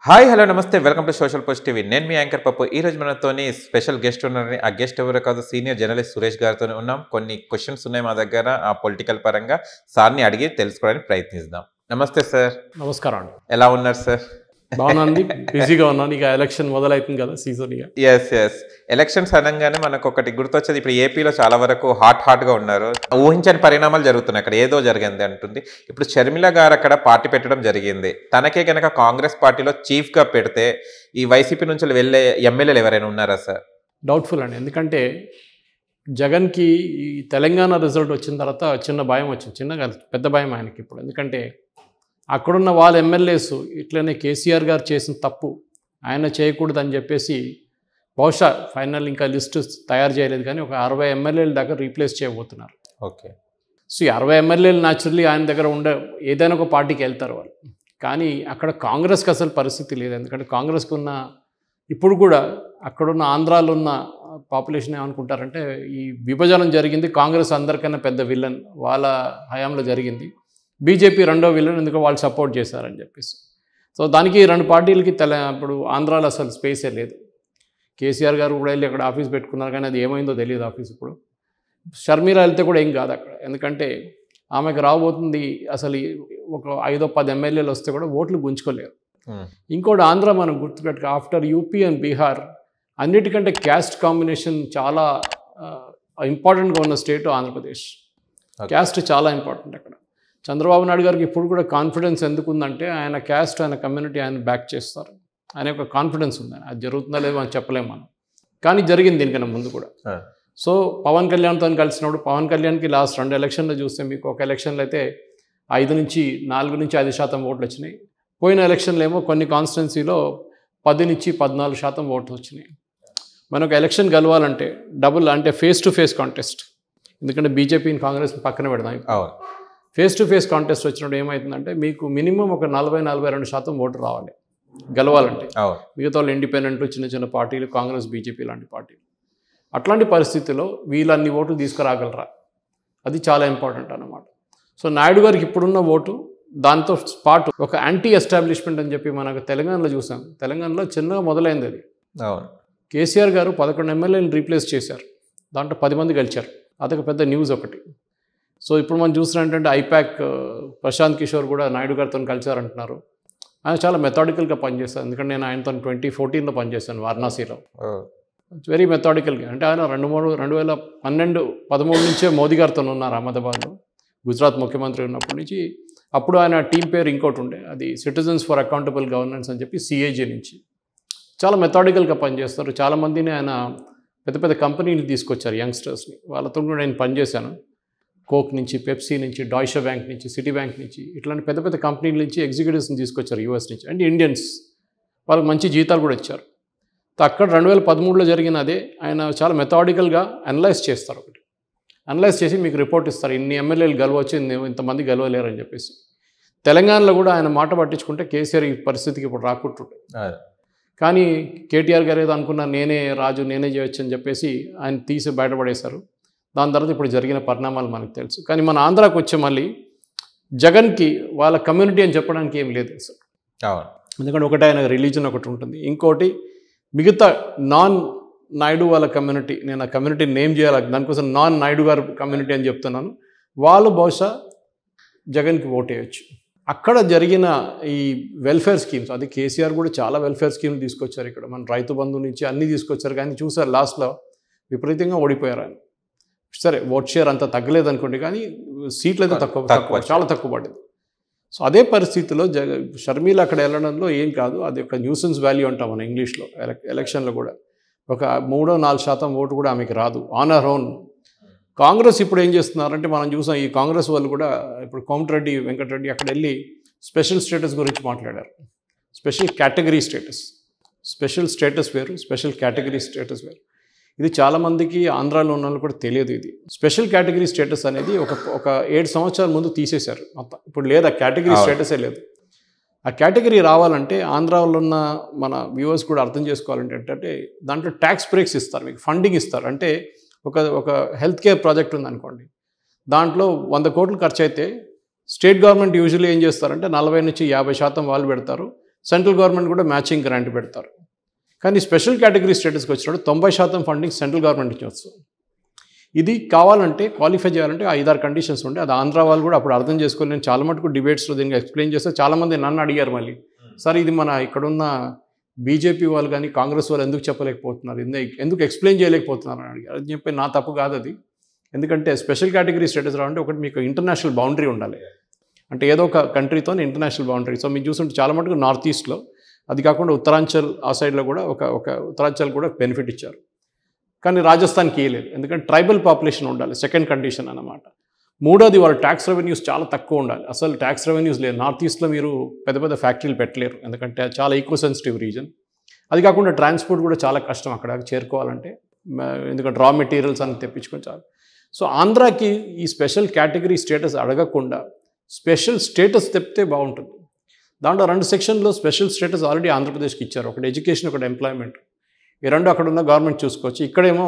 Hi hello నమస్తే welcome to social post TV. నేను మీ anchor పప్పు. ఈ రోజు మనతోని స్పెషల్ గెస్ట్ ఉన్నారని, ఆ గెస్ట్ ఎవరో కాదు, సీనియర్ జర్నలిస్ట్ సురేష్ గారితో ఉన్నాం. కొన్ని క్వశ్చన్స్ ఉన్నాయి మా దగ్గర, ఆ పొలిటికల్ పరంగా సార్ని అడిగి తెలుసుకోవడానికి ప్రయత్నిద్దాం. నమస్తే సార్. నమస్కారం అండి. ఎలా ఉన్నారు సార్? బాగున్నాను, బిజీగా ఉన్నాను. ఇక ఎలక్షన్ మొదలవుతుంది కదా, సీజన్. ఇక ఎస్ ఎలక్షన్స్ అనగానే మనకు ఒకటి గుర్తొచ్చేది, ఇప్పుడు ఏపీలో చాలా వరకు హాట్గా ఉన్నారు. ఊహించని పరిణామాలు జరుగుతున్నాయి. అక్కడ ఏదో జరిగింది అంటుంది. ఇప్పుడు షర్మిల గారు అక్కడ పార్టీ పెట్టడం జరిగింది. తనకే కనుక కాంగ్రెస్ పార్టీలో చీఫ్గా పెడితే ఈ వైసీపీ నుంచి వెళ్ళే ఎమ్మెల్యేలు ఎవరైనా ఉన్నారా సార్? డౌట్ఫుల్ అండి. ఎందుకంటే జగన్కి ఈ తెలంగాణ రిజల్ట్ వచ్చిన తర్వాత చిన్న భయం వచ్చింది. చిన్నగా పెద్ద భయం ఆయనకి ఇప్పుడు. ఎందుకంటే అక్కడున్న వాళ్ళ ఎమ్మెల్యేస్ ఇట్లనే కేసీఆర్ గారు చేసిన తప్పు ఆయన చేయకూడదని చెప్పేసి, బహుశా ఫైనల్ ఇంకా లిస్టు తయారు చేయలేదు కానీ ఒక 60 ఎమ్మెల్యేల దగ్గర రీప్లేస్ చేయబోతున్నారు. ఓకే. సో ఈ 60 ఎమ్మెల్యేలు న్యాచురల్లీ ఆయన దగ్గర ఏదైనా ఒక పార్టీకి వెళ్తారు వాళ్ళు. కానీ అక్కడ కాంగ్రెస్కి అసలు పరిస్థితి లేదు. ఎందుకంటే కాంగ్రెస్కి ఉన్న ఇప్పుడు కూడా అక్కడున్న ఆంధ్రాలో ఉన్న పాపులేషన్ ఏమనుకుంటారంటే, ఈ విభజన జరిగింది, కాంగ్రెస్ అందరికన్నా పెద్ద విలన్ వాళ్ళ హయాంలో జరిగింది, బీజేపీ రెండో విలన్, ఎందుకు వాళ్ళు సపోర్ట్ చేశారని చెప్పేసి. సో దానికి రెండు పార్టీలకి ఇప్పుడు ఆంధ్రాలో అసలు స్పేసే లేదు. కేసీఆర్ గారు కూడా వెళ్ళి అక్కడ ఆఫీస్ పెట్టుకున్నారు, కానీ అది ఏమైందో తెలియదు ఆఫీస్. ఇప్పుడు షర్మిల వెళ్తే కూడా ఏం కాదు అక్కడ. ఎందుకంటే ఆమెకు రాబోతుంది అసలు ఒక 5-10 ఎమ్మెల్యేలు వస్తే కూడా ఓట్లు గుంజుకోలేరు. ఇంకోటి ఆంధ్ర మనం గుర్తుపెట్టుకో, ఆఫ్టర్ యూపీ అండ్ బీహార్ అన్నిటికంటే క్యాస్ట్ కాంబినేషన్ చాలా ఇంపార్టెంట్గా ఉన్న స్టేట్ ఆంధ్రప్రదేశ్. క్యాస్ట్ చాలా ఇంపార్టెంట్ అక్కడ. చంద్రబాబు నాయుడు గారికి ఇప్పుడు కూడా కాన్ఫిడెన్స్ ఎందుకు ఉందంటే, ఆయన క్యాస్ట్, ఆయన కమ్యూనిటీ ఆయన బ్యాక్ చేస్తారు, ఆయన యొక్క కాన్ఫిడెన్స్ ఉంది. అది జరుగుతుందా లేదో మనం చెప్పలేము మనం, కానీ జరిగింది దీనికన్నా ముందు కూడా. సో పవన్ కళ్యాణ్తో కలిసినప్పుడు, పవన్ కళ్యాణ్కి లాస్ట్ 2 ఎలక్షన్లు చూస్తే మీకు, ఒక ఎలక్షన్లో అయితే 4 నుంచి 5% ఓట్లు వచ్చినాయి. పోయిన ఎలక్షన్లో ఏమో కొన్ని కాన్స్టిట్యున్సీలో 10 నుంచి 14% ఓట్లు వచ్చినాయి. మనకు ఎలక్షన్ గెలవాలంటే డబుల్, అంటే ఫేస్ టు ఫేస్ కాంటెస్ట్. ఎందుకంటే బీజేపీని కాంగ్రెస్ పక్కన పెడదాం. ఫేస్ టు ఫేస్ కాంటెస్ట్ వచ్చినప్పుడు ఏమవుతుందంటే, మీకు మినిమం ఒక 40-42% ఓటు రావాలి గెలవాలంటే. మిగతా వాళ్ళు ఇండిపెండెంట్, చిన్న చిన్న పార్టీలు, కాంగ్రెస్, బీజేపీ లాంటి పార్టీలు. అట్లాంటి పరిస్థితిలో వీళ్ళు అన్ని ఓట్లు తీసుకురాగలరా, అది చాలా ఇంపార్టెంట్ అన్నమాట. సో నాయుడు గారికి ఇప్పుడున్న ఓటు, దాంతో పాటు ఒక యాంటీ ఎస్టాబ్లిష్మెంట్ అని చెప్పి మనకు తెలంగాణలో చూసాం. తెలంగాణలో చిన్నగా మొదలైంది అది. కేసీఆర్ గారు 11 ఎమ్మెల్యేలను రీప్లేస్ చేశారు, దాంట్లో 10 మంది గెలిచారు. అదొక పెద్ద న్యూస్ ఒకటి. సో ఇప్పుడు మనం చూసినట్టంటే ఐపాక్ ప్రశాంత్ కిషోర్ కూడా నాయుడు గారితో కలిసారంటున్నారు. ఆయన చాలా మెథాడికల్గా పనిచేస్తారు. ఎందుకంటే నేను ఆయనతో 2014లో పనిచేశాను వారణాసిలో. వెరీ మెథాడికల్గా. అంటే ఆయన 2012-13 నుంచే మోదీ గారితో ఉన్నారు అహ్మదాబాద్లో, గుజరాత్ ముఖ్యమంత్రి ఉన్నప్పటి నుంచి. అప్పుడు ఆయన టీం పేరు ఇంకోటి ఉండే, అది సిటిజన్స్ ఫర్ అకౌంటబుల్ గవర్నెన్స్ అని చెప్పి, సిఏజీ నుంచి. చాలా మెథాడికల్గా పనిచేస్తారు. చాలామందిని ఆయన పెద్ద పెద్ద కంపెనీలు తీసుకొచ్చారు, యంగ్స్టర్స్ని. వాళ్ళతో కూడా నేను పనిచేశాను. కోక్ నుంచి, పెప్సీ నుంచి, డాయిషే బ్యాంక్ నుంచి, సిటీ బ్యాంక్ నుంచి, ఇట్లాంటి పెద్ద పెద్ద కంపెనీల నుంచి ఎగ్జిక్యూటివ్స్ని తీసుకొచ్చారు యూఎస్ నుంచి. అండ్ ఇండియన్స్, వాళ్ళకి మంచి జీతాలు కూడా ఇచ్చారు. అక్కడ 2013లో జరిగిన అదే, ఆయన చాలా మెథాడికల్గా అనలైజ్ చేస్తారు. ఒకటి అనలైజ్ చేసి మీకు రిపోర్ట్ ఇస్తారు, ఇన్ని ఎమ్మెల్యేలు గెలవచ్చు, ఇంతమంది గెలవలేరు అని చెప్పేసి. తెలంగాణలో కూడా ఆయన మాట పట్టించుకుంటే కేసీఆర్ ఈ పరిస్థితికి ఇప్పుడు రాకుంటుండే. కానీ కేటీఆర్ గారు ఏదో అనుకున్నారు, నేనే రాజు, నేనే చేయొచ్చు అని చెప్పేసి ఆయన తీసి బయటపడేశారు. దాని తర్వాత ఇప్పుడు జరిగిన పరిణామాలు మనకు తెలుసు. కానీ మన ఆంధ్రాకి వచ్చే మళ్ళీ జగన్కి వాళ్ళ కమ్యూనిటీ అని చెప్పడానికి ఏం లేదు అసలు. ఎందుకంటే ఒకటి ఆయన రిలీజన్ ఒకటి ఉంటుంది, ఇంకోటి మిగతా నాన్ నాయుడు వాళ్ళ కమ్యూనిటీ. నేను ఆ కమ్యూనిటీ నేమ్ చేయాలి, దానికోసం నాన్ నాయుడు గారు కమ్యూనిటీ అని చెప్తున్నాను. వాళ్ళు బహుశా జగన్కి ఓటేయచ్చు. అక్కడ జరిగిన ఈ వెల్ఫేర్ స్కీమ్స్, అది కేసీఆర్ కూడా చాలా వెల్ఫేర్ స్కీమ్లు తీసుకొచ్చారు. ఇక్కడ మన రైతు బంధు నుంచి అన్నీ తీసుకొచ్చారు. కానీ చూసారు లాస్ట్లో విపరీతంగా ఓడిపోయారు ఆయన. సరే ఓట్ షేర్ అంతా తగ్గలేదు అనుకోండి, కానీ సీట్లు అయితే తక్కువ, చాలా తక్కువ పడింది. సో అదే పరిస్థితిలో షర్మిల అక్కడ వెళ్ళడంలో ఏం కాదు, అది ఒక న్యూసెన్స్ వాల్యూ అంటాం మన ఇంగ్లీష్లో. ఎలక్షన్లో కూడా ఒక 3-4% ఓటు కూడా ఆమెకి రాదు ఆన్ హర్ ఓన్. కాంగ్రెస్ ఇప్పుడు ఏం చేస్తున్నారంటే, మనం చూసాం ఈ కాంగ్రెస్ వాళ్ళు కూడా ఇప్పుడు కోమటిరెడ్డి వెంకటరెడ్డి అక్కడ వెళ్ళి స్పెషల్ స్టేటస్ గురించి మాట్లాడారు. Special category status, special status వేరు, స్పెషల్ కేటగిరీ స్టేటస్ వేరు. ఇది చాలామందికి ఆంధ్రాలో ఉన్న వాళ్ళు కూడా తెలియదు. ఇది స్పెషల్ కేటగిరీ స్టేటస్ అనేది ఒక 7 సంవత్సరాల ముందు తీసేశారు మొత్తం. ఇప్పుడు లేదు, ఆ కేటగిరీ స్టేటసే లేదు. ఆ కేటగిరీ రావాలంటే ఆంధ్రాలో ఉన్న మన వ్యూవర్స్ కూడా అర్థం చేసుకోవాలంటే ఏంటంటే, దాంట్లో ట్యాక్స్ బ్రేక్స్ ఇస్తారు, మీకు ఫండింగ్ ఇస్తారు. అంటే ఒక హెల్త్ కేర్ ప్రాజెక్ట్ ఉందనుకోండి, దాంట్లో 100 కోట్లు ఖర్చు అయితే స్టేట్ గవర్నమెంట్ యూజువల్లీ ఏం చేస్తారంటే 40-50% వాళ్ళు పెడతారు, సెంట్రల్ గవర్నమెంట్ కూడా మ్యాచింగ్ గ్రాంట్ పెడతారు. కానీ స్పెషల్ కేటగిరీ స్టేటస్కి వచ్చినప్పుడు 90% ఫండింగ్ సెంట్రల్ గవర్నమెంట్ నుంచి వస్తుంది. ఇది కావాలంటే క్వాలిఫై చేయాలంటే 5-6 కండిషన్స్ ఉంటే అది ఆంధ్ర వాళ్ళు కూడా అప్పుడు అర్థం చేసుకొని నేను చాలా మటుకు డిబేట్స్లో దీనికి ఎక్స్ప్లెయిన్ చేస్తే చాలామంది నన్ను అడిగారు మళ్ళీ, సార్ ఇది మన ఇక్కడున్న బీజేపీ వాళ్ళు కానీ కాంగ్రెస్ వాళ్ళు ఎందుకు చెప్పలేకపోతున్నారు, ఎందుకు ఎక్స్ప్లెయిన్ చేయలేకపోతున్నారు అని అడిగారు. అది చెప్పి నా తప్పు కాదు అది. ఎందుకంటే స్పెషల్ కేటగిరీ స్టేటస్ రావాలంటే ఒకటి మీకు ఇంటర్నేషనల్ బౌండరీ ఉండాలి, అంటే ఏదో ఒక కంట్రీతో ఇంటర్నేషనల్ బౌండరీ. సో మీరు చూస్తుంటే చాలా మటుకు నార్త్ ఈస్ట్లో, అది కాకుండా ఉత్తరాంచల్ ఆ సైడ్లో కూడా ఒక ఉత్తరాంచల్ కూడా బెనిఫిట్ ఇచ్చారు. కానీ రాజస్థాన్కి ఇవ్వలేదు, ఎందుకంటే ట్రైబల్ పాపులేషన్ ఉండాలి, సెకండ్ కండిషన్ అన్నమాట. మూడోది వాళ్ళ ట్యాక్స్ రెవెన్యూస్ చాలా తక్కువ ఉండాలి, అసలు ట్యాక్స్ రెవెన్యూస్ లేదు. నార్త్ ఈస్ట్లో మీరు పెద్ద పెద్ద ఫ్యాక్టరీలు పెట్టలేరు, ఎందుకంటే చాలా ఈకో సెన్సిటివ్ రీజన్. అది కాకుండా ట్రాన్స్పోర్ట్ కూడా చాలా కష్టం అక్కడ చేరుకోవాలంటే, ఎందుకంటే రా మెటీరియల్స్ అని తెప్పించుకొని చాలు. సో ఆంధ్రాకి ఈ స్పెషల్ కేటగిరీ స్టేటస్ అడగకుండా స్పెషల్ స్టేటస్ తెప్పితే బాగుంటుంది. దాంట్లో 2 సెక్షన్లో స్పెషల్ స్టేటస్ ఆల్రెడీ ఆంధ్రప్రదేశ్కి ఇచ్చారు, ఒకటి ఎడ్యుకేషన్, ఒకటి ఎంప్లాయ్మెంట్. ఈ 2 అక్కడ ఉన్న గవర్నమెంట్ చూసుకోవచ్చు. ఇక్కడేమో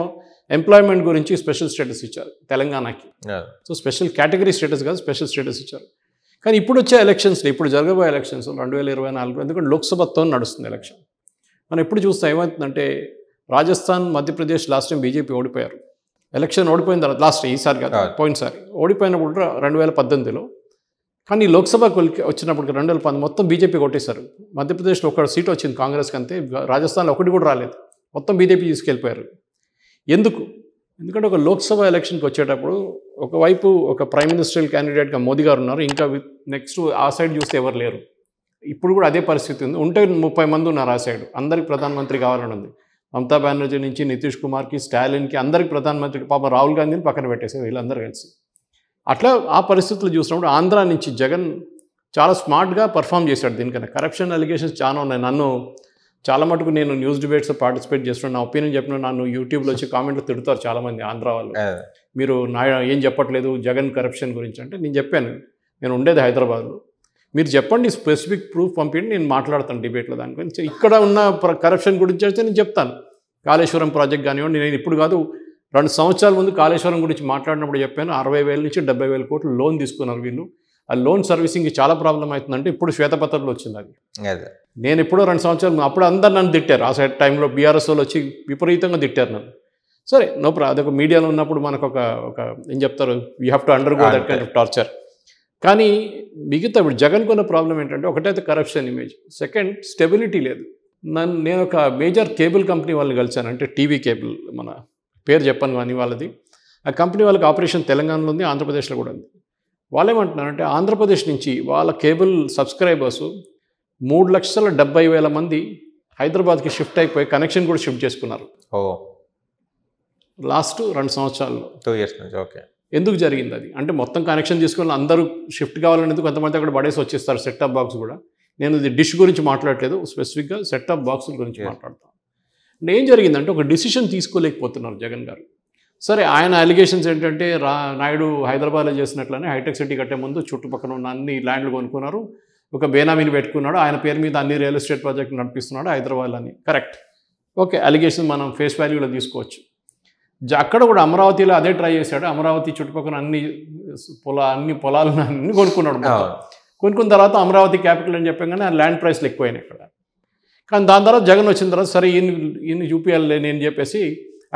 ఎంప్లాయ్మెంట్ గురించి స్పెషల్ స్టేటస్ ఇచ్చారు తెలంగాణకి. సో స్పెషల్ కేటగిరీ స్టేటస్ కాదు, స్పెషల్ స్టేటస్ ఇచ్చారు. కానీ ఇప్పుడు వచ్చే ఎలక్షన్స్లో, ఇప్పుడు జరగబోయే ఎలక్షన్స్ 2024, ఎందుకంటే లోక్సభతో నడుస్తుంది ఎలక్షన్. మనం ఎప్పుడు చూస్తే ఏమవుతుందంటే Rajasthan, Madhya Pradesh last time BJP ఓడిపోయారు. ఎలక్షన్ ఓడిపోయిన తర్వాత ఈసారి కాదు, పోయినసారి ఓడిపోయినప్పుడు 2018లో. కానీ లోక్సభకు వచ్చినప్పుడు 2019 మొత్తం బీజేపీ కొట్టేశారు. మధ్యప్రదేశ్లో 1 సీట్ వచ్చింది కాంగ్రెస్కి అంతే, రాజస్థాన్లో 1 కూడా రాలేదు, మొత్తం బీజేపీ తీసుకెళ్ళిపోయారు. ఎందుకు? ఎందుకంటే ఒక లోక్సభ ఎలక్షన్కి వచ్చేటప్పుడు ఒకవైపు ఒక ప్రైమ్ మినిస్టర్ క్యాండిడేట్గా మోదీ గారు ఉన్నారు, ఇంకా నెక్స్ట్ ఆ సైడ్ చూస్తే ఎవరు లేరు. ఇప్పుడు కూడా అదే పరిస్థితి ఉంది. ఉంటే 30 మంది ఉన్నారు ఆ సైడ్, అందరికి ప్రధానమంత్రి కావాలని ఉంది. మమతా బెనర్జీ నుంచి నితీష్ కుమార్కి, స్టాలిన్కి, అందరికి ప్రధానమంత్రికి, పాపం రాహుల్ గాంధీని పక్కన పెట్టేసారు వీళ్ళందరూ కలిసి. అట్లా ఆ పరిస్థితులు చూసినప్పుడు ఆంధ్ర నుంచి జగన్ చాలా స్మార్ట్గా పర్ఫామ్ చేశాడు. దీనికన్నా కరప్షన్ అలిగేషన్స్ చాలా ఉన్నాయి. నన్ను చాలా మటుకు నేను న్యూస్ డిబేట్స్లో పార్టిసిపేట్ చేస్తున్నాను, నా ఒపీనియన్ చెప్పిన నన్ను యూట్యూబ్లో వచ్చి కామెంట్లు తిడతారు చాలామంది ఆంధ్ర వాళ్ళు, మీరు ఏం చెప్పట్లేదు జగన్ కరప్షన్ గురించి. అంటే నేను చెప్పాను, నేను ఉండేది హైదరాబాద్లో, మీరు చెప్పండి స్పెసిఫిక్ ప్రూఫ్ పంపించండి, నేను మాట్లాడతాను డిబేట్లో దాని గురించి. ఇక్కడ ఉన్న కరప్షన్ గురించి అయితే నేను చెప్తాను. కాళేశ్వరం ప్రాజెక్ట్ కానివ్వండి, నేను ఇప్పుడు కాదు 2 సంవత్సరాల ముందు కాళేశ్వరం గురించి మాట్లాడినప్పుడు చెప్పాను, 60,000 నుంచి 70,000 కోట్లు లోన్ తీసుకున్నారు వీళ్ళు. ఆ లోన్ సర్వీసింగ్కి చాలా ప్రాబ్లం అవుతుందంటే ఇప్పుడు శ్వేతపత్రంలో వచ్చింది అది. నేను ఎప్పుడో 2 సంవత్సరాలు అప్పుడు అందరు నన్ను తిట్టారు, ఆ సైడ్ టైంలో బీఆర్ఎస్ వాళ్ళు వచ్చి విపరీతంగా తిట్టారు నన్ను. సరే నో అదొక మీడియాలో ఉన్నప్పుడు మనకు ఒక ఏం చెప్తారు, you have to undergo that kind of torture. కానీ మిగతా ఇప్పుడు జగన్కు ఉన్న ప్రాబ్లం ఏంటంటే, ఒకటైతే కరప్షన్ ఇమేజ్, సెకండ్ స్టెబిలిటీ లేదు. నేను ఒక మేజర్ కేబుల్ కంపెనీ వాళ్ళు కలిసాను, అంటే టీవీ కేబుల్, మన పేరు చెప్పను కానీ వాళ్ళది. ఆ కంపెనీ వాళ్ళకి ఆపరేషన్ తెలంగాణలో ఉంది, ఆంధ్రప్రదేశ్లో కూడా ఉంది. వాళ్ళు ఏమంటున్నారంటే ఆంధ్రప్రదేశ్ నుంచి వాళ్ళ కేబుల్ సబ్స్క్రైబర్స్ 3,70,000 మంది హైదరాబాద్కి షిఫ్ట్ అయిపోయి కనెక్షన్ కూడా షిఫ్ట్ చేసుకున్నారు లాస్ట్ 2 సంవత్సరాల్లో, 2 years నుంచి. ఓకే, ఎందుకు జరిగింది అది అంటే, మొత్తం కనెక్షన్ తీసుకొని అందరూ షిఫ్ట్ కావాలనేది కొంతమంది అక్కడ పడేసి వచ్చేస్తారు సెట్టాప్ బాక్స్ కూడా. నేను ఇది డిష్ గురించి మాట్లాడలేదు, స్పెసిఫిక్గా సెట్టాప్ బాక్సుల గురించి మాట్లాడతాను. ఏం జరిగిందంటే ఒక డిసిషన్ తీసుకోలేకపోతున్నారు జగన్ గారు. సరే, ఆయన అలిగేషన్స్ ఏంటంటే నాయుడు హైదరాబాద్లో చేసినట్లనే హైటెక్ సిటీ కట్టే ముందు చుట్టుపక్కల ఉన్న అన్ని ల్యాండ్లు కొనుక్కున్నారు, ఒక బేనామీని పెట్టుకున్నాడు, ఆయన పేరు మీద అన్ని రియల్ ఎస్టేట్ ప్రాజెక్టులు నడిపిస్తున్నాడు హైదరాబాద్లో అని. కరెక్ట్, ఓకే, అలిగేషన్ మనం ఫేస్ వాల్యూలో తీసుకోవచ్చు. అక్కడ కూడా అమరావతిలో అదే ట్రై చేశాడు, అమరావతి చుట్టుపక్కల అన్ని పొలాలను అన్ని కొనుక్కున్నాడు. కొనుక్కున్న తర్వాత అమరావతి క్యాపిటల్ అని చెప్పగానే ఆ ల్యాండ్ ప్రైస్లు ఎక్కువైనాయి అక్కడ. కానీ దాని తర్వాత జగన్ వచ్చిన తర్వాత సరే ఈయన్ని చూపించాలి నేను చెప్పేసి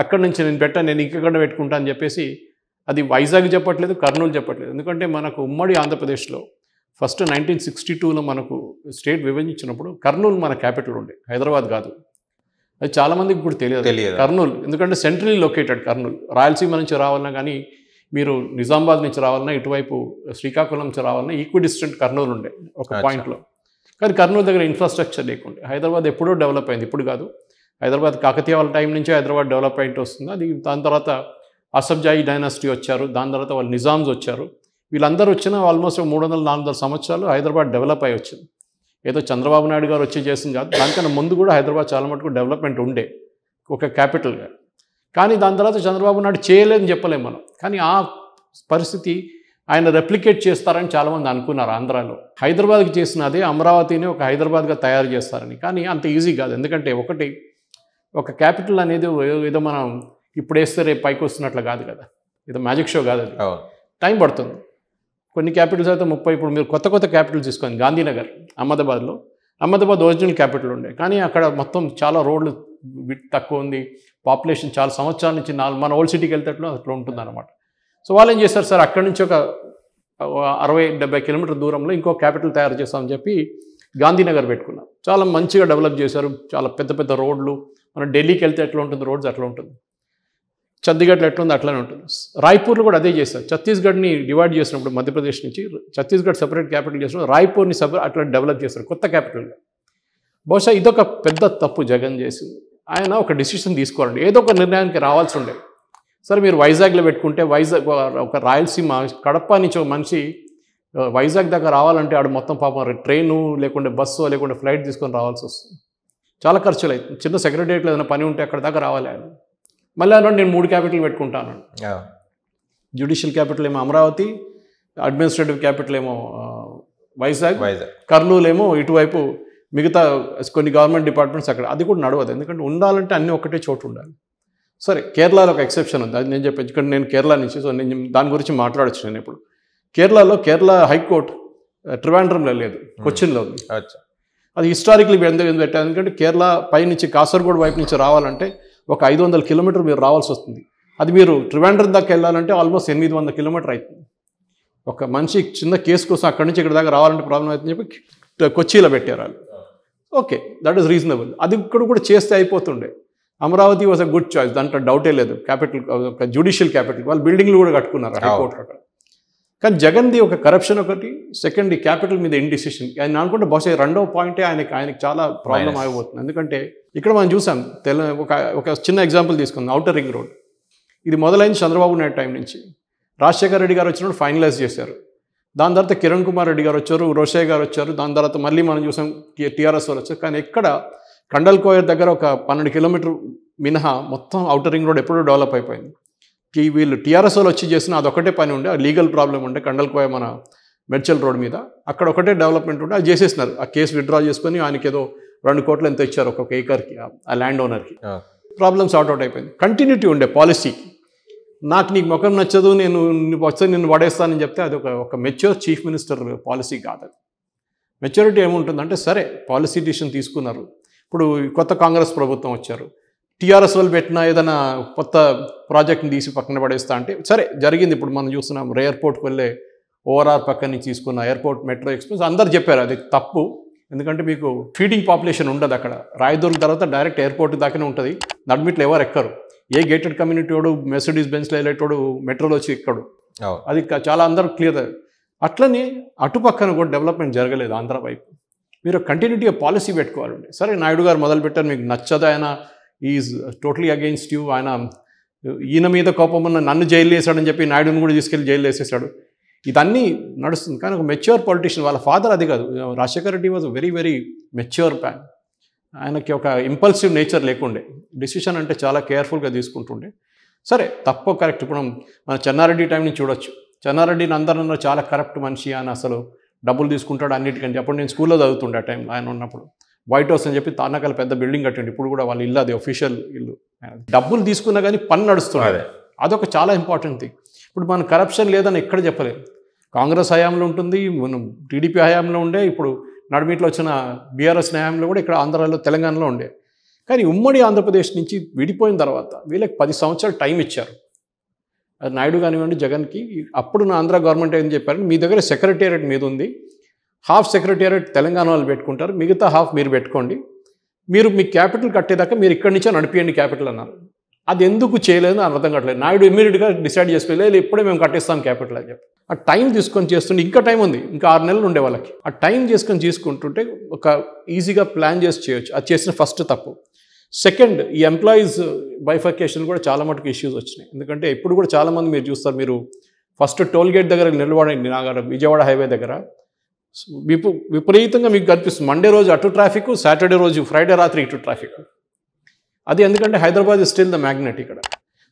అక్కడి నుంచి నేను ఇక్కడ పెట్టుకుంటా అని చెప్పేసి, అది వైజాగ్ చెప్పట్లేదు, కర్నూలు చెప్పట్లేదు. ఎందుకంటే మనకు ఉమ్మడి ఆంధ్రప్రదేశ్లో ఫస్ట్ 1962లో మనకు స్టేట్ విభజించినప్పుడు కర్నూలు మన క్యాపిటల్ ఉండే, హైదరాబాద్ కాదు. అది చాలామందికి ఇప్పుడు తెలియదు కర్నూలు, ఎందుకంటే సెంట్రల్లీ లొకేటెడ్ కర్నూలు. రాయలసీమ నుంచి రావాలన్నా కానీ, మీరు నిజామాబాద్ నుంచి రావాలన్నా, ఇటువైపు శ్రీకాకుళం నుంచి రావాలన్నా ఈక్వి డిస్టెంట్ కర్నూలు ఉండే ఒక పాయింట్లో. కానీ కర్నూలు దగ్గర ఇన్ఫ్రాస్ట్రక్చర్ లేకుండే. హైదరాబాద్ ఎప్పుడో డెవలప్ అయింది, ఇప్పుడు కాదు. హైదరాబాద్ కాకతీయ వాళ్ళ టైం నుంచి హైదరాబాద్ డెవలప్ అయింటూ వస్తుంది. అది దాని తర్వాత అసఫ్జాయి డైనాసిటీ వచ్చారు, దాని తర్వాత వాళ్ళు నిజామ్స్ వచ్చారు. వీళ్ళందరూ వచ్చిన ఆల్మోస్ట్ 300-400 సంవత్సరాలు హైదరాబాద్ డెవలప్ అయి వచ్చింది. ఏదో చంద్రబాబు నాయుడు గారు వచ్చి చేసింది కాదు, దానికన్నా ముందు కూడా హైదరాబాద్ చాలా మటుకు డెవలప్మెంట్ ఉండే ఒక క్యాపిటల్గా. కానీ దాని తర్వాత చంద్రబాబు నాయుడు చేయలేదని చెప్పలేము మనం. కానీ ఆ పరిస్థితి ఆయన రెప్లికేట్ చేస్తారని చాలామంది అనుకున్నారు ఆంధ్రాలో. హైదరాబాద్కి చేసిన అదే అమరావతిని ఒక హైదరాబాద్గా తయారు చేస్తారని. కానీ అంత ఈజీ కాదు, ఎందుకంటే ఒక క్యాపిటల్ అనేది ఏదో మనం ఇప్పుడు వేస్తే రేపు పైకి వస్తున్నట్లు కాదు కదా, ఏదో మ్యాజిక్ షో కాదు, అది టైం పడుతుంది. కొన్ని క్యాపిటల్స్ అయితే ఇప్పుడు మీరు కొత్త క్యాపిటల్స్ తీసుకోండి, గాంధీనగర్ అహ్మదాబాద్లో అహ్మదాబాద్ ఒరిజినల్ క్యాపిటల్ ఉండే, కానీ అక్కడ మొత్తం చాలా రోడ్లు తక్కువ ఉంది, పాపులేషన్ చాలా సంవత్సరాల నుంచి మన ఓల్డ్ సిటీకి వెళ్తేట్లో అట్లా ఉంటుంది అనమాట. సో వాళ్ళు ఏం చేస్తారు, సార్ అక్కడి నుంచి ఒక 60-70 కిలోమీటర్ దూరంలో ఇంకో క్యాపిటల్ తయారు చేస్తామని చెప్పి గాంధీనగర్ పెట్టుకున్నారు. చాలా మంచిగా డెవలప్ చేశారు, చాలా పెద్ద పెద్ద రోడ్లు. మనం ఢిల్లీకి వెళ్తే ఎట్లా ఉంటుంది రోడ్స్ అట్లా ఉంటుంది, చండీగఢ్లో ఎట్లా ఉంది అట్లానే ఉంటుంది. రాయ్పూర్లో కూడా అదే చేశారు. ఛత్తీస్గఢ్ని డివైడ్ చేసినప్పుడు మధ్యప్రదేశ్ నుంచి ఛత్తీస్గఢ్ సపరేట్ క్యాపిటల్ చేసినప్పుడు రాయ్పూర్ని అట్లా డెవలప్ చేశారు కొత్త క్యాపిటల్గా. బహుశా ఇదొక పెద్ద తప్పు జగన్ చేసింది. ఆయన ఒక డిసిషన్ తీసుకోవాలండి, ఏదో ఒక నిర్ణయానికి రావాల్సి ఉండే. సరే మీరు వైజాగ్లో పెట్టుకుంటే వైజాగ్ ఒక రాయలసీమ కడప నుంచి ఒక మనిషి వైజాగ్ దాకా రావాలంటే ఆడు మొత్తం పాపం ట్రైను లేకుంటే బస్సు లేకుంటే ఫ్లైట్ తీసుకొని రావాల్సి వస్తుంది, చాలా ఖర్చులు అవుతుంది. చిన్న సెక్రటరియట్లో ఏదైనా పని ఉంటే అక్కడ దాకా రావాలి ఆయన. మళ్ళీ అన్నాడు నేను 3 క్యాపిటల్ పెట్టుకుంటాను. జ్యుడిషియల్ క్యాపిటల్ ఏమో అమరావతి, అడ్మినిస్ట్రేటివ్ క్యాపిటల్ ఏమో వైజాగ్, కర్నూలు ఏమో ఇటువైపు మిగతా కొన్ని గవర్నమెంట్ డిపార్ట్మెంట్స్ అక్కడ. అది కూడా నడవదు, ఎందుకంటే ఉండాలంటే అన్నీ ఒకటే చోటు ఉండాలి. సరే కేరళలో ఒక ఎక్సెప్షన్ ఉంది, అది నేను చెప్పాను. ఇక్కడ నేను కేరళ నుంచి, సో నేను దాని గురించి మాట్లాడచ్చు. నేను ఇప్పుడు కేరళ హైకోర్టు ట్రివాండ్రంలో లేదు, కొచ్చిన్లో ఉంది. అది హిస్టారికలీ ఎందుకు పెట్టాను, ఎందుకంటే కేరళ పై నుంచి కాసర్గోడ్ వైపు నుంచి రావాలంటే ఒక 500 కిలోమీటర్ మీరు రావాల్సి వస్తుంది. అది మీరు ట్రివాండ్రం దాకా వెళ్ళాలంటే ఆల్మోస్ట్ 800 కిలోమీటర్ అవుతుంది. ఒక మనిషి చిన్న కేసు కోసం అక్కడి నుంచి ఇక్కడ దాకా రావాలంటే ప్రాబ్లం అవుతుందని చెప్పి కొచ్చిలో పెట్టారు వాళ్ళు. Okay, that is reasonable. అది ఇక్కడ కూడా చేస్తే అయిపోతుండే. Amaravati was a good choice, దాంట్లో డౌటే లేదు. క్యాపిటల్ ఒక జ్యుడిషియల్ క్యాపిటల్, వాళ్ళు బిల్డింగ్లు కూడా కట్టుకున్నారు హైకోర్టు అక్కడ. కానీ జగన్ది ఒక కరప్షన్ ఒకటి, సెకండ్ ఈ క్యాపిటల్ మీద ఇండిసిషన్. ఆయన అనుకుంటే బహుశా రెండవ పాయింటే ఆయనకి చాలా ప్రాబ్లం అయిపోతుంది. ఎందుకంటే ఇక్కడ మనం చూసాం ఒక చిన్న ఎగ్జాంపుల్ తీసుకుందాం, ఔటర్ రింగ్ రోడ్. ఇది మొదలైంది చంద్రబాబు నాయుడు టైం నుంచి. రాజశేఖర రెడ్డి గారు వచ్చినప్పుడు ఫైనలైజ్ చేశారు. దాని తర్వాత కిరణ్ కుమార్ రెడ్డి గారు వచ్చారు, రోషయ్య గారు వచ్చారు. దాని తర్వాత మళ్ళీ మనం చూసాం టీఆర్ఎస్ వాళ్ళు వచ్చారు. కానీ ఎక్కడ కండల్కోయర్ దగ్గర ఒక 12 కిలోమీటర్ మినహా మొత్తం ఔటర్ రింగ్ రోడ్ ఎప్పుడూ డెవలప్ అయిపోయింది. వీళ్ళు టీఆర్ఎస్ వాళ్ళు వచ్చి చేసిన అదొకటే పని ఉండే, లీగల్ ప్రాబ్లం ఉండే. కండల్కోయ మన మెడ్చల్ రోడ్ మీద అక్కడ ఒకటే డెవలప్మెంట్ ఉండే, అది చేసేసినారు. ఆ కేసు విత్డ్రా చేసుకొని ఆయనకి ఏదో 2 కోట్లు ఎంత ఇచ్చారు ఒక్కొక్క ఏకర్కి, ఆ ల్యాండ్ ఓనర్కి. ప్రాబ్లమ్ సార్ట్ అవుట్ అయిపోయింది. కంటిన్యూటీ ఉండే పాలసీకి. నీకు ముఖం నచ్చదు, నేను వచ్చి నిన్ను పడేస్తానని చెప్తే అది ఒక మెచ్యూర్ చీఫ్ మినిస్టర్ పాలసీ కాదు. అది మెచ్యూరిటీ ఏముంటుందంటే, సరే పాలసీ డిసిషన్ తీసుకున్నారు. ఇప్పుడు కొత్త కాంగ్రెస్ ప్రభుత్వం వచ్చారు, టీఆర్ఎస్ వాళ్ళు పెట్టిన ఏదైనా కొత్త ప్రాజెక్ట్ని తీసి పక్కన పడేస్తా అంటే సరే జరిగింది. ఇప్పుడు మనం చూస్తున్నాం ఎయిర్పోర్ట్కి వెళ్ళే ఓఆర్ఆర్ పక్కన నుంచి తీసుకున్న ఎయిర్పోర్ట్ మెట్రో ఎక్స్ప్రెస్ అందరు చెప్పారు అది తప్పు, ఎందుకంటే మీకు ఫీడింగ్ పాపులేషన్ ఉండదు అక్కడ. రాయదుర్గ్ తర్వాత డైరెక్ట్ ఎయిర్పోర్ట్ దాకానే ఉంటుంది, నడ్మిట్లు ఎవరు ఎక్కరు. ఏ గేటెడ్ కమ్యూనిటీ వాడు మెర్సిడీస్ బెంజ్లో వెళ్ళేటోడు మెట్రోలో వచ్చి ఎక్కడు. అది చాలా అందరూ క్లియర్. అట్లనే అటుపక్కన కూడా డెవలప్మెంట్ జరగలేదు ఆంధ్ర వైపు. మీరు కంటిన్యూటీగా పాలసీ పెట్టుకోవాలండి. సరే నాయుడు గారు మొదలు పెట్టారు, మీకు నచ్చదు, ఆయన ఈజ్ టోటలీ అగెయిన్స్ట్ యూ, ఈయన మీద కోపం ఉన్న నన్ను జైలు వేసాడని చెప్పి నాయుడుని కూడా తీసుకెళ్ళి జైలు వేసేసాడు. ఇదన్నీ నడుస్తుంది. కానీ ఒక మెచ్యూర్ పొలిటీషియన్, వాళ్ళ ఫాదర్ అది కాదు. Rajasekhara Reddy was very very mature man. ఆయనకి ఒక ఇంపల్సివ్ నేచర్ లేకుండే, డిసిషన్ అంటే చాలా కేర్ఫుల్గా తీసుకుంటుండే. సరే తప్పు కరెక్ట్. ఇప్పుడు మన చెన్నారెడ్డి టైం నుంచి చూడొచ్చు. చెన్నారెడ్డిని అందరూ చాలా కరప్ట్ మనిషి, ఆయన అసలు డబ్బులు తీసుకుంటాడు అన్నిటికంటే. అప్పుడు నేను స్కూల్లో చదువుతుండే ఆ టైంలో ఆయన ఉన్నప్పుడు. వైట్ హౌస్ అని చెప్పి తానకాల పెద్ద బిల్డింగ్ కట్టండి, ఇప్పుడు కూడా వాళ్ళ ఇల్లు, అది అఫీషియల్ ఇల్లు. డబ్బులు తీసుకున్నా కానీ పని నడుస్తుంది, అదొక చాలా ఇంపార్టెంట్ థింగ్. ఇప్పుడు మన కరప్షన్ లేదని ఎక్కడ చెప్పలేదు. కాంగ్రెస్ హయాంలో ఉంటుంది, మనం టీడీపీ హయాంలో ఉండే, ఇప్పుడు నడిమిట్లో వచ్చిన బీఆర్ఎస్ హయాంలో కూడా ఇక్కడ ఆంధ్రాలో తెలంగాణలో ఉండే. కానీ ఉమ్మడి ఆంధ్రప్రదేశ్ నుంచి విడిపోయిన తర్వాత వీళ్ళకి 10 సంవత్సరాలు టైం ఇచ్చారు. అది నాయుడు కానివ్వండి జగన్కి. అప్పుడు నా ఆంధ్ర గవర్నమెంట్ ఏం చెప్పారు, మీ దగ్గర సెక్రటేరియట్ మీద ఉంది, హాఫ్ సెక్రటేరియట్ తెలంగాణ వాళ్ళు పెట్టుకుంటారు, మిగతా హాఫ్ మీరు పెట్టుకోండి, మీరు మీ క్యాపిటల్ కట్టేదాకా మీరు ఇక్కడి నుంచే నడిపియండి క్యాపిటల్ అన్నారు. అది ఎందుకు చేయలేదు అని అర్థం కావట్లేదు. నాయుడు ఇమ్మీడియట్గా డిసైడ్ చేసుకోలేదు, ఇప్పుడే మేము కట్టేస్తాం క్యాపిటల్ అని చెప్పి. ఆ టైం తీసుకొని చేస్తుంటే, ఇంకా టైం ఉంది, ఇంకా 6 నెలలు ఉండే వాళ్ళకి. ఆ టైం తీసుకుంటుంటే ఒక ఈజీగా ప్లాన్ చేసి చేయొచ్చు. అది చేసిన ఫస్ట్ తప్పు. సెకండ్, ఈ ఎంప్లాయీస్ బైఫర్కేషన్ కూడా చాలా మటుకు ఇష్యూస్ వచ్చినాయి. ఎందుకంటే ఇప్పుడు కూడా చాలామంది మీరు చూస్తారు, మీరు ఫస్ట్ టోల్ గేట్ దగ్గర నిలబడండి, విజయవాడ హైవే దగ్గర విపరీతంగా మీకు కనిపిస్తుంది. మండే రోజు అటు ట్రాఫిక్, సాటర్డే రోజు ఫ్రైడే రాత్రి ఇటు ట్రాఫిక్. అది ఎందుకంటే Hyderabad is still the magnet ఇక్కడ.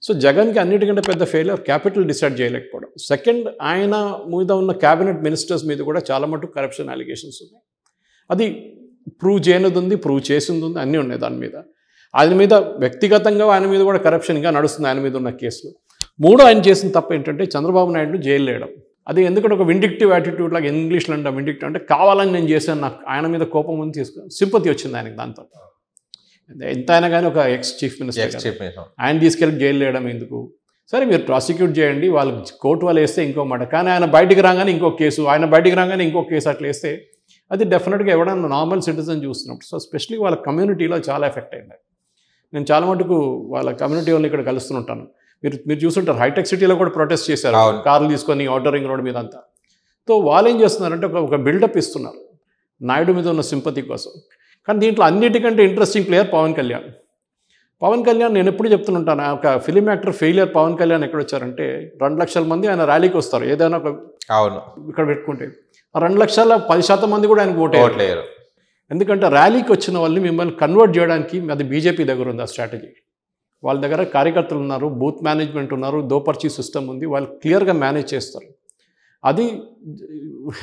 సో జగన్కి అన్నిటికంటే పెద్ద ఫెయిల్యూర్ క్యాపిటల్ డిసైడ్ చేయలేకపోవడం. సెకండ్, ఆయన మీద ఉన్న క్యాబినెట్ మినిస్టర్స్ మీద కూడా చాలా మటుకు కరప్షన్ అలిగేషన్స్ ఉన్నాయి. అది ప్రూవ్ చేయనిది ఉంది, ప్రూవ్ చేసింది ఉంది, అన్నీ ఉన్నాయి దాని మీద. ఆయన మీద వ్యక్తిగతంగా ఆయన మీద కూడా కరప్షన్గా నడుస్తుంది, ఆయన మీద ఉన్న కేసులు. 3, ఆయన చేసిన తప్పు ఏంటంటే చంద్రబాబు నాయుడు జైలు వేయడం. అది ఎందుకంటే ఒక విండిక్టివ్ యాటిట్యూడ్ లాగా ఇంగ్లీష్లో అంటే విండిక్టివ్ అంటే కావాలని నేను చేశాను, నాకు ఆయన మీద కోపం ఉంది, సింపతి వచ్చింది ఆయనకి దాంతో. ఎంత అయినా కానీ ఒక ఎక్స్ చీఫ్ మినిస్టర్ ఆయన తీసుకెళ్ళి జైలు వేయడం ఎందుకు? సరే మీరు ప్రాసిక్యూట్ చేయండి, వాళ్ళు కోర్టు వాళ్ళు వేస్తే ఇంకో మాట, కానీ ఆయన బయటికి రాగానే ఇంకో కేసు, ఆయన బయటికి రాగానే ఇంకో కేసు అట్లా వేస్తే అది డెఫినెట్గా ఎవడన్నా నార్మల్ సిటిజన్ చూస్తున్నప్పుడు, సో స్పెషల్లీ వాళ్ళ కమ్యూనిటీలో చాలా ఎఫెక్ట్ అయింది. నేను చాలా మటుకు వాళ్ళ కమ్యూనిటీ వాళ్ళని ఇక్కడ కలుస్తుంటాను. మీరు చూస్తుంటారు హైటెక్ సిటీలో కూడా ప్రొటెస్ట్ చేశారు, కార్లు తీసుకొని ఔటర్ రింగ్ రోడ్ మీద అంతా. సో వాళ్ళు ఏం చేస్తున్నారంటే ఒక బిల్డప్ ఇస్తున్నారు నాయుడు మీద ఉన్న సింపతి కోసం. కానీ దీంట్లో అన్నిటికంటే ఇంట్రెస్టింగ్ ప్లేయర్ పవన్ కళ్యాణ్. పవన్ కళ్యాణ్ నేను ఎప్పుడు చెప్తుంటాను, ఒక film actor failure Pawan Kalyan ఎక్కడ వచ్చారంటే 2 లక్షల మంది ఆయన ర్యాలీకి వస్తారు ఏదైనా ఒక ఇక్కడ పెట్టుకుంటే, ఆ 2,10,000 మంది కూడా ఆయనకు ఓటేయరు. ఎందుకంటే ర్యాలీకి వచ్చిన వాళ్ళని మిమ్మల్ని కన్వర్ట్ చేయడానికి అది బీజేపీ దగ్గర ఉంది ఆ స్ట్రాటజీ. వాళ్ళ దగ్గర కార్యకర్తలు ఉన్నారు, బూత్ మేనేజ్మెంట్ ఉన్నారు, దోపర్చీ సిస్టమ్ ఉంది, వాళ్ళు క్లియర్గా మేనేజ్ చేస్తారు. అది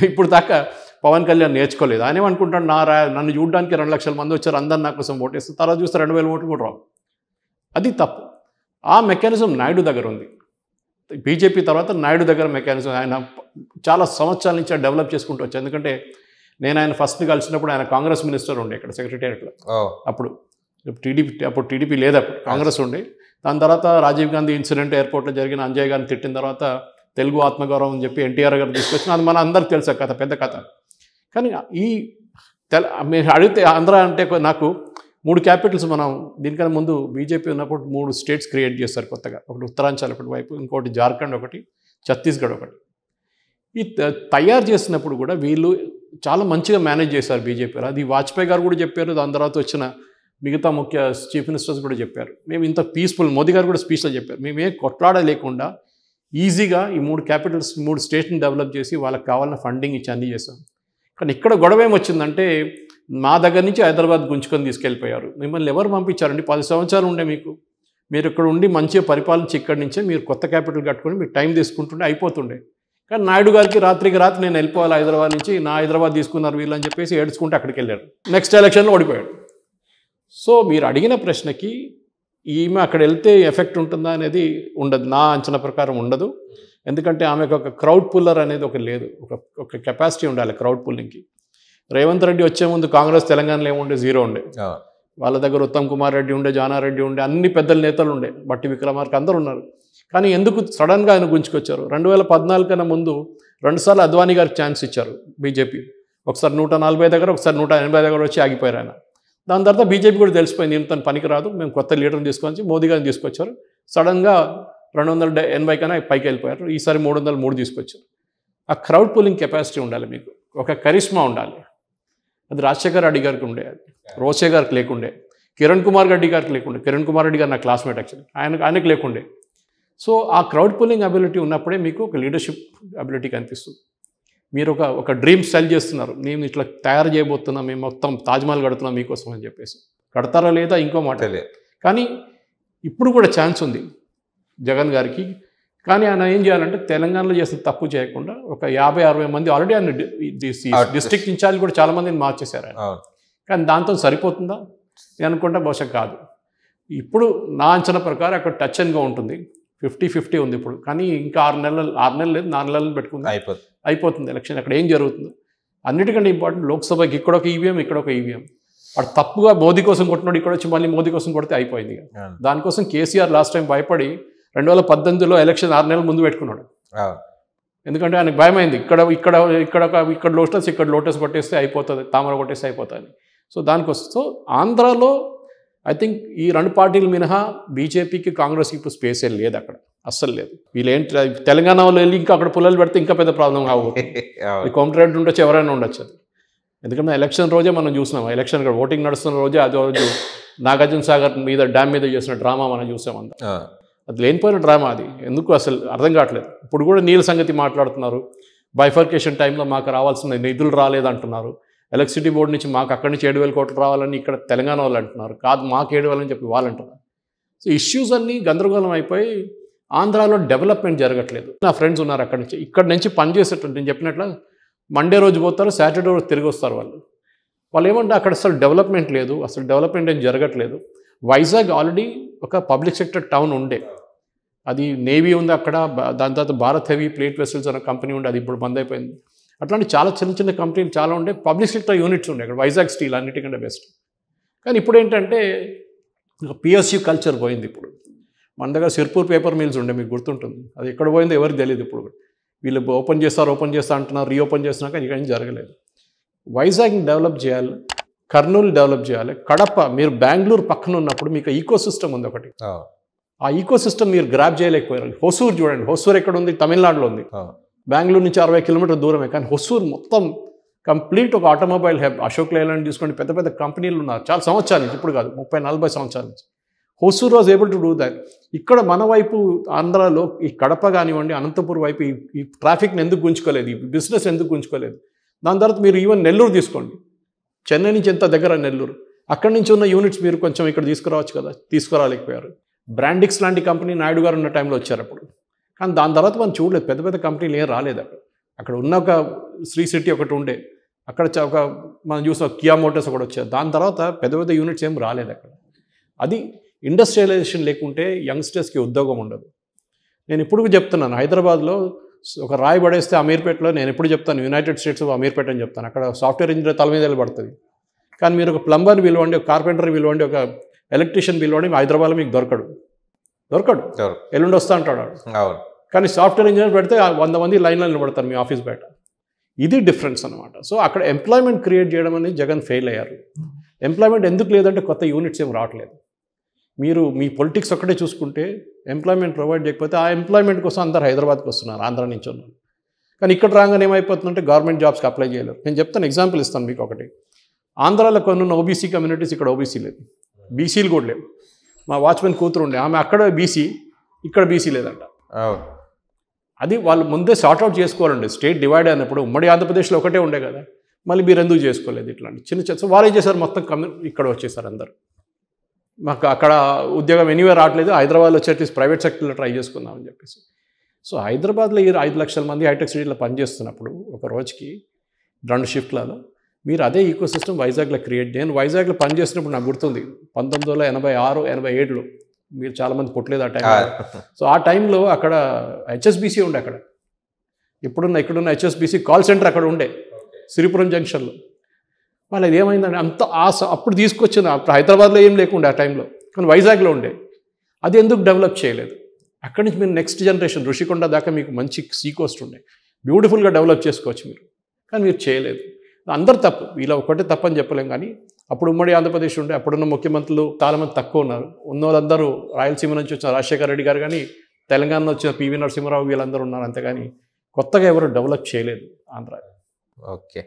ఇప్పుడు దాకా పవన్ కళ్యాణ్ నేర్చుకోలేదు. ఆయన ఏమనుకుంటాడు, నన్ను చూడడానికి 2 లక్షల మంది వచ్చారు, అందరు నా కోసం ఓటేస్తారు, తర్వాత చూస్తే 2,000 ఓట్లు కూడా రావు. అది తప్పు. ఆ మెకానిజం నాయుడు దగ్గర ఉంది. బీజేపీ తర్వాత నాయుడు దగ్గర మెకానిజం ఆయన చాలా సంవత్సరాల నుంచి డెవలప్ చేసుకుంటూ వచ్చారు. ఎందుకంటే నేను ఆయన ఫస్ట్ కలిసినప్పుడు ఆయన కాంగ్రెస్ మినిస్టర్ ఉండే ఇక్కడ సెక్రటేరియట్లో. అప్పుడు టీడీపీ లేదు, అప్పుడు కాంగ్రెస్ ఉండే. దాని తర్వాత రాజీవ్ గాంధీ ఇన్సిడెంట్ ఎయిర్పోర్ట్లో జరిగిన అంజయ్ గారిని తిట్టిన తర్వాత తెలుగు ఆత్మగౌరవం అని చెప్పి ఎన్టీఆర్ గారు తీసుకొచ్చిన, అది మన అందరికి తెలుసా కథ, పెద్ద కథ. కానీ మీరు అడిగితే ఆంధ్ర అంటే నాకు 3 క్యాపిటల్స్, మనం దీనికన్నా ముందు బీజేపీ ఉన్నప్పుడు 3 స్టేట్స్ క్రియేట్ చేస్తారు కొత్తగా. ఒకటి ఉత్తరాంచల్ ఒకటి వైపు, ఇంకోటి జార్ఖండ్ ఒకటి, ఛత్తీస్గఢ్ ఒకటి. ఈ తయారు చేసినప్పుడు కూడా వీళ్ళు చాలా మంచిగా మేనేజ్ చేశారు బీజేపీ. అది వాజ్పేయి గారు కూడా చెప్పారు, దాని తర్వాత వచ్చిన మిగతా ముఖ్య చీఫ్ మినిస్టర్స్ కూడా చెప్పారు. మేము ఇంత పీస్ఫుల్, మోదీ గారు కూడా స్పీచ్లో చెప్పారు, మేమే కొట్లాడ లేకుండా ఈజీగా ఈ 3 క్యాపిటల్స్ 3 స్టేట్ని డెవలప్ చేసి వాళ్ళకి కావాలన్న ఫండింగ్ ఇచ్చి అన్నీ చేశాం. కానీ ఇక్కడ గొడవ ఏమొచ్చిందంటే మా దగ్గర నుంచి హైదరాబాద్ గుంజుకొని తీసుకెళ్ళిపోయారు. మిమ్మల్ని ఎవరు పంపించారండి? 10 సంవత్సరాలు ఉండే మీరు ఇక్కడ ఉండి మంచిగా పరిపాలించి ఇక్కడి నుంచే మీరు కొత్త క్యాపిటల్ కట్టుకొని మీరు టైం తీసుకుంటుండే అయిపోతుండే. కానీ నాయుడు గారికి రాత్రికి రాత్రి నేను వెళ్ళిపోవాలి హైదరాబాద్ నుంచి, నా హైదరాబాద్ తీసుకున్నారు వీళ్ళు అని చెప్పేసి ఏడ్చుకుంటే అక్కడికి వెళ్ళారు. నెక్స్ట్ ఎలక్షన్లో ఓడిపోయాడు. సో మీరు అడిగిన ప్రశ్నకి ఈమె అక్కడ వెళ్తే ఎఫెక్ట్ ఉంటుందా అనేది ఉండదు, నా అంచనా ప్రకారం ఉండదు. ఎందుకంటే ఆమెకు ఒక క్రౌడ్ పుల్లర్ అనేది ఒక లేదు, ఒక కెపాసిటీ ఉండాలి క్రౌడ్ పుల్లింగ్కి. రేవంత్ రెడ్డి వచ్చే ముందు కాంగ్రెస్ తెలంగాణలో ఏముండే, 0 ఉండే. వాళ్ళ దగ్గర ఉత్తమ్ కుమార్ రెడ్డి ఉండే, జానారెడ్డి ఉండే, అన్ని పెద్దల నేతలు ఉండే, బట్టి విక్రమార్క అందరూ ఉన్నారు. కానీ ఎందుకు సడన్గా ఆయన గుంజుకొచ్చారు? 2014 కన్నా ముందు 2 సార్లు అద్వానీ గారికి ఛాన్స్ ఇచ్చారు బీజేపీ. ఒకసారి 140 దగ్గర, ఒకసారి 180 దగ్గర వచ్చి ఆగిపోయారు ఆయన. దాని తర్వాత బీజేపీ కూడా తెలిసిపోయింది నేను తను పనికిరాదు, మేము కొత్త లీడర్ని తీసుకొచ్చి మోదీ గారిని తీసుకొచ్చారు. సడన్గా 280 కన్నా పైకి వెళ్ళిపోయారు. ఈసారి 303 తీసుకొచ్చారు. ఆ క్రౌడ్ పుల్లింగ్ కెపాసిటీ ఉండాలి మీకు, ఒక కరిష్మా ఉండాలి. అది రాజశేఖర్ రెడ్డి గారికి ఉండే, అది రోసే గారికి లేకుండే, కిరణ్ కుమార్ రెడ్డి గారికి లేకుండే. కిరణ్ కుమార్ రెడ్డి గారు నా క్లాస్మేట్ యాక్చువల్లీ, ఆయనకు లేకుండే. సో ఆ క్రౌడ్ పుల్లింగ్ అబిలిటీ ఉన్నప్పుడే మీకు ఒక లీడర్షిప్ అబిలిటీ కనిపిస్తుంది. మీరు ఒక డ్రీమ్ సెల్ చేస్తున్నారు, మేము ఇట్లా తయారు చేయబోతున్నాం, మేము మొత్తం తాజ్మహల్ కడుతున్నాం మీకోసం అని చెప్పేసి. కడతారా లేదా ఇంకో మాట. కానీ ఇప్పుడు కూడా ఛాన్స్ ఉంది జగన్ గారికి. కానీ ఆయన ఏం చేయాలంటే తెలంగాణలో చేసిన తప్పు చేయకుండా ఒక 50-60 మంది ఆల్రెడీ ఆయన డిస్ట్రిక్ట్ ఇన్ఛార్జ్ కూడా చాలా మందిని మార్చేశారు ఆయన. కానీ దాంతో సరిపోతుందా నేను అనుకుంటా బహుశా కాదు. ఇప్పుడు నా అంచనా ప్రకారం అక్కడ టచ్ అండ్గా ఉంటుంది, 50-50 ఉంది ఇప్పుడు. కానీ ఇంకా 6 నెలలు లేదు, 4 నెలలు పెట్టుకుంది అయిపోతుంది ఎలక్షన్. అక్కడ ఏం జరుగుతుందో అన్నిటికంటే ఇంపార్టెంట్, లోక్సభకి ఇక్కడ ఒక ఈవీఎం, ఇక్కడ ఒక ఈవీఎం. వాడు తప్పుగా మోదీ కోసం కొట్టినాడు, ఇక్కడ వచ్చి మళ్ళీ మోదీ కోసం కొడితే అయిపోయింది. దానికోసం కేసీఆర్ లాస్ట్ టైం భయపడి 2018లో ఎలక్షన్ 6 నెలల ముందు పెట్టుకున్నాడు. ఎందుకంటే ఆయనకు భయమైంది, ఇక్కడ లోటస్, ఇక్కడ లోటస్ కొట్టేస్తే అయిపోతుంది, తామర కొట్టేస్తే అయిపోతుంది. సో దానికోసం సో ఆంధ్రాలో ఐ థింక్ ఈ 2 పార్టీలు మినహా బీజేపీకి కాంగ్రెస్కి ఇప్పుడు స్పేస్ లేదు అక్కడ, అస్సలు లేదు. వీళ్ళు ఏంటి తెలంగాణ వాళ్ళు వెళ్ళి ఇంకా అక్కడ పుల్లలు పెడితే ఇంకా పెద్ద ప్రాబ్లం కావద్దు. కోమటిరెడ్డి ఉండొచ్చు, ఎవరైనా ఉండొచ్చు. అది ఎందుకంటే ఎలక్షన్ రోజే మనం చూసినాం, ఎలక్షన్ ఓటింగ్ నడుస్తున్న రోజే అది రోజు నాగార్జున సాగర్ మీద డ్యామ్ మీద చేసిన డ్రామా మనం చూసాం. అది లేనిపోయిన డ్రామా, అది ఎందుకు అసలు అర్థం కావట్లేదు. ఇప్పుడు కూడా నీళ్ళ సంగతి మాట్లాడుతున్నారు, బైఫర్కేషన్ టైంలో మాకు రావాల్సిన నిధులు రాలేదంటున్నారు. ఎలక్ట్రిసిటీ బోర్డు నుంచి మాకు అక్కడి నుంచి 7,000 కోట్లు రావాలని ఇక్కడ తెలంగాణ వాళ్ళు అంటున్నారు, కాదు మాకు 7,000 అని చెప్పి వాళ్ళు అంటున్నారు. సో ఇష్యూస్ అన్నీ గందరగోళం అయిపోయి ఆంధ్రాలో డెవలప్మెంట్ జరగట్లేదు. నా ఫ్రెండ్స్ ఉన్నారు ఇక్కడ నుంచి పనిచేసేటట్టు, నేను చెప్పినట్లు మండే రోజు పోతారు, సాటర్డే రోజు తిరిగి వస్తారు. వాళ్ళు ఏమంటే అక్కడ అసలు డెవలప్మెంట్ లేదు, అసలు డెవలప్మెంట్ ఏం జరగట్లేదు. వైజాగ్ ఆల్రెడీ ఒక పబ్లిక్ సెక్టర్ టౌన్ ఉండే, అది నేవీ ఉంది అక్కడ, దాని తర్వాత భారత్ హెవీ ప్లేట్ వెసల్స్ అనే కంపెనీ ఉండే, అది ఇప్పుడు బంద్ అయిపోయింది. అట్లాంటి చాలా చిన్న చిన్న కంపెనీలు చాలా ఉండే, పబ్లిక్ సెక్టర్ యూనిట్స్ ఉండే అక్కడ. వైజాగ్ స్టీల్ అన్నిటికంటే బెస్ట్. కానీ ఇప్పుడు ఏంటంటే పిఎస్యూ కల్చర్ పోయింది. ఇప్పుడు మన దగ్గర సిర్పూర్ పేపర్ మిల్స్ ఉండే, మీకు గుర్తుంటుంది, అది ఎక్కడ పోయిందో ఎవరికి తెలియదు. ఇప్పుడు వీళ్ళు ఓపెన్ చేస్తా అంటున్నారు, రీఓపెన్ చేస్తున్నాక ఇక్కడ ఏం జరగలేదు. వైజాగ్ని డెవలప్ చేయాలి, కర్నూలు డెవలప్ చేయాలి, కడప. మీరు బెంగళూరు పక్కన ఉన్నప్పుడు మీకు ఈకో సిస్టమ్ ఉంది ఒకటి, ఆ ఈకో సిస్టమ్ మీరు గ్రాప్ చేయలేకపోయారు. హొసూరు చూడండి, హొసూరు ఎక్కడ ఉంది? తమిళనాడులో ఉంది. బెంగళూరు నుంచి 60 కిలోమీటర్ దూరమే, కానీ హొసూరు మొత్తం కంప్లీట్ ఒక ఆటోమొబైల్ హెబ్. అశోక్ లేలాండ్ తీసుకోండి, పెద్ద పెద్ద కంపెనీలు ఉన్నారు చాలా సంవత్సరాల నుంచి, ఇప్పుడు కాదు 30-40 సంవత్సరాల నుంచి. Hosur was able to do that. ఇక్కడ మన వైపు ఆంధ్రాలో ఈ కడప కానివ్వండి, అనంతపురం వైపు ఈ ట్రాఫిక్ని ఎందుకు గుంజుకోలేదు, ఈ బిజినెస్ ఎందుకు గుంజుకోలేదు? దాని తర్వాత మీరు ఈవెన్ నెల్లూరు తీసుకోండి, చెన్నై నుంచి ఎంత దగ్గర నెల్లూరు, అక్కడి నుంచి ఉన్న యూనిట్స్ మీరు కొంచెం ఇక్కడ తీసుకురావచ్చు కదా, తీసుకురాలేకపోయారు. బ్రాండిక్స్ లాంటి కంపెనీ నాయుడు గారు ఉన్న టైంలో వచ్చారు అప్పుడు, కానీ దాని తర్వాత మనం చూడలేదు, పెద్ద పెద్ద కంపెనీలు ఏం రాలేదు అక్కడ. అక్కడ ఉన్న ఒక శ్రీ సిటీ ఒకటి ఉండే, అక్కడ ఒక మనం చూసిన కియా మోటార్స్ ఒకటి వచ్చారు. దాని తర్వాత పెద్ద పెద్ద యూనిట్స్ ఏం రాలేదు అక్కడ. అది ఇండస్ట్రియలైజేషన్ లేకుంటే యంగ్స్టర్స్కి ఉద్యోగం ఉండదు. నేను ఇప్పుడు చెప్తున్నాను, హైదరాబాద్లో ఒక రాయి పడేస్తే అమీర్పేటలో, నేను ఎప్పుడు చెప్తాను యునైటెడ్ స్టేట్స్ ఆఫ్ అమీర్పేట అని చెప్తాను, అక్కడ సాఫ్ట్వేర్ ఇంజనీర్ తల మీద పడుతుంది. కానీ మీరు ఒక ప్లంబర్ని పిలవండి, ఒక కార్పెంటర్ పిలవండి, ఒక ఎలక్ట్రీషియన్ పిలవండి, హైదరాబాద్లో మీకు దొరకడు. ఎల్లుండి వస్తా అంటాడు. కానీ సాఫ్ట్వేర్ ఇంజనీర్ పెడితే 100 మంది లైన్లో నిలబడతారు మీ ఆఫీస్ బయట. ఇది డిఫరెన్స్ అనమాట. సో అక్కడ ఎంప్లాయ్మెంట్ క్రియేట్ చేయడం అనేది జగన్ ఫెయిల్ అయ్యారు. ఎంప్లాయ్మెంట్ ఎందుకు లేదంటే కొత్త యూనిట్స్ ఏం రావట్లేదు. మీరు మీ పొలిటిక్స్ ఒక్కటే చూసుకుంటే ఎంప్లాయ్మెంట్ ప్రొవైడ్ చేయకపోతే ఆ ఎంప్లాయ్మెంట్ కోసం అందరు హైదరాబాద్కి వస్తున్నారు, ఆంధ్ర నుంచి ఉన్నారు. కానీ ఇక్కడ రాగానే ఏమైపోతుందంటే గవర్నమెంట్ జాబ్స్కి అప్లై చేయలేరు. నేను చెప్తాను, ఎగ్జాంపుల్ ఇస్తాను మీకు ఒకటి. ఆంధ్రాలో కొన్ని ఓబీసీ కమ్యూనిటీస్, ఇక్కడ ఓబీసీ లేదు, బీసీలు కూడా లేవు. మా వాచ్మెన్ కూతురు ఉండే, ఆమె అక్కడ బీసీ, ఇక్కడ బీసీ లేదంట. అది వాళ్ళు ముందే సార్ట్అవుట్ చేసుకోవాలండి. స్టేట్ డివైడ్ అయినప్పుడు ఉమ్మడి ఆంధ్రప్రదేశ్లో ఒకటే ఉండే కదా, మళ్ళీ మీరు ఎందుకు చేసుకోలేదు? ఇట్లాంటి చిన్న వాళ్ళు ఏం చేశారు, మొత్తం ఇక్కడ వచ్చేసారు అందరు. మాకు అక్కడ ఉద్యోగం ఎనీవేర్ రావట్లేదు, హైదరాబాద్లో వచ్చి అట్లీస్ట్ ప్రైవేట్ సెక్టర్లో ట్రై చేసుకుందామని చెప్పేసి. సో హైదరాబాద్లో 5 లక్షల మంది హైటెక్ సిటీలో పనిచేస్తున్నప్పుడు ఒక రోజుకి 2 షిఫ్ట్లలో మీరు అదే ఈకో సిస్టమ్ వైజాగ్లో క్రియేట్. నేను వైజాగ్లో పనిచేసినప్పుడు నాకు గుర్తుంది 1986-87లో, మీరు చాలామంది పుట్టలేదు ఆ టైంలో. సో ఆ టైంలో అక్కడ హెచ్ఎస్బిసి ఉండే, అక్కడ ఇక్కడున్న హెచ్ఎస్బిసి కాల్ సెంటర్ అక్కడ ఉండే సిరిపురం జంక్షన్లో. మళ్ళీ అది ఏమైందంటే అంత అప్పుడు తీసుకొచ్చింది. అప్పుడు హైదరాబాద్లో ఏం లేకుండే ఆ టైంలో, కానీ వైజాగ్లో ఉండే. అది ఎందుకు డెవలప్ చేయలేదు? అక్కడి నుంచి మీరు నెక్స్ట్ జనరేషన్ ఋషికొండ దాకా మీకు మంచి సీ కోస్ట్ ఉండే, బ్యూటిఫుల్గా డెవలప్ చేసుకోవచ్చు మీరు, కానీ మీరు చేయలేదు. అందరు తప్పు, ఇలా ఒకటే తప్పు అని చెప్పలేం. కానీ అప్పుడు ఉమ్మడి ఆంధ్రప్రదేశ్ ఉండే, అప్పుడున్న ముఖ్యమంత్రులు చాలామంది తక్కువ ఉన్నారు. ఉన్న వాళ్ళందరూ రాయలసీమ నుంచి వచ్చిన రాజశేఖర రెడ్డి గారు కానీ, తెలంగాణ వచ్చిన పివి నరసింహారావు, వీళ్ళందరూ ఉన్నారు. అంతేగాని కొత్తగా ఎవరు డెవలప్ చేయలేదు ఆంధ్ర. ఓకే.